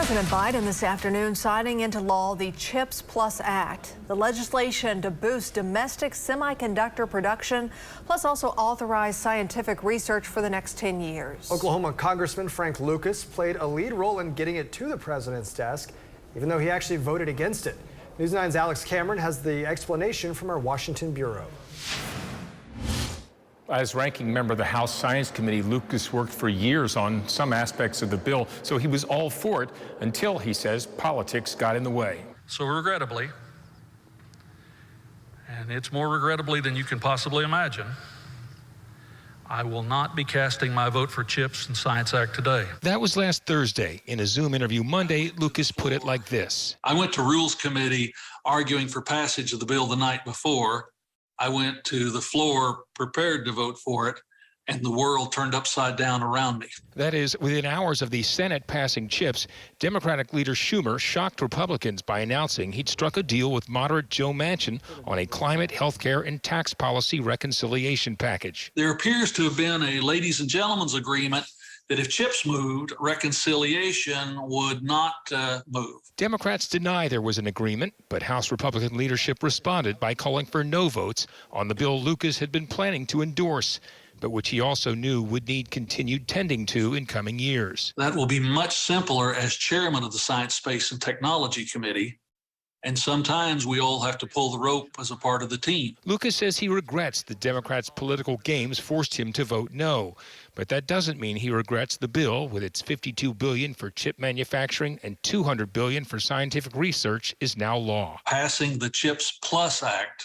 President Biden this afternoon signing into law the CHIPS Plus Act, the legislation to boost domestic semiconductor production, plus also authorize scientific research for the next 10 years. Oklahoma Congressman Frank Lucas played a lead role in getting it to the president's desk, even though he actually voted against it. News 9's Alex Cameron has the explanation from our Washington bureau. As ranking member of the House Science Committee, Lucas worked for years on some aspects of the bill, so he was all for it until, he says, politics got in the way. So regrettably, and it's more regrettably than you can possibly imagine, I will not be casting my vote for CHIPS and Science Act today. That was last Thursday. In a Zoom interview Monday, Lucas put it like this. I went to Rules Committee arguing for passage of the bill the night before. I went to the floor prepared to vote for it, and the world turned upside down around me. That is, within hours of the Senate passing CHIPS, Democratic leader Schumer shocked Republicans by announcing he'd struck a deal with moderate Joe Manchin on a climate, healthcare, and tax policy reconciliation package. There appears to have been a ladies and gentlemen's agreement that if CHIPS moved, reconciliation would not move. Democrats deny there was an agreement, but House Republican leadership responded by calling for no votes on the bill Lucas had been planning to endorse, but which he also knew would need continued tending to in coming years. That will be much simpler as chairman of the Science, Space, and Technology Committee, and sometimes we all have to pull the rope as a part of the team. Lucas says he regrets the Democrats' political games forced him to vote no, but that doesn't mean he regrets the bill with its $52 billion for chip manufacturing and $200 billion for scientific research is now law. Passing the CHIPS Plus Act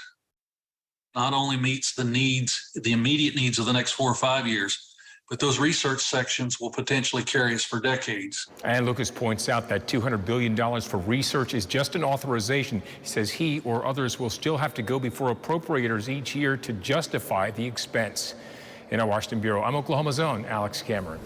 not only meets the needs, the immediate needs of the next 4 or 5 years, but those research sections will potentially carry us for decades. And Lucas points out that $200 billion for research is just an authorization. He says he or others will still have to go before appropriators each year to justify the expense. In our Washington bureau, I'm Oklahoma's own Alex Cameron.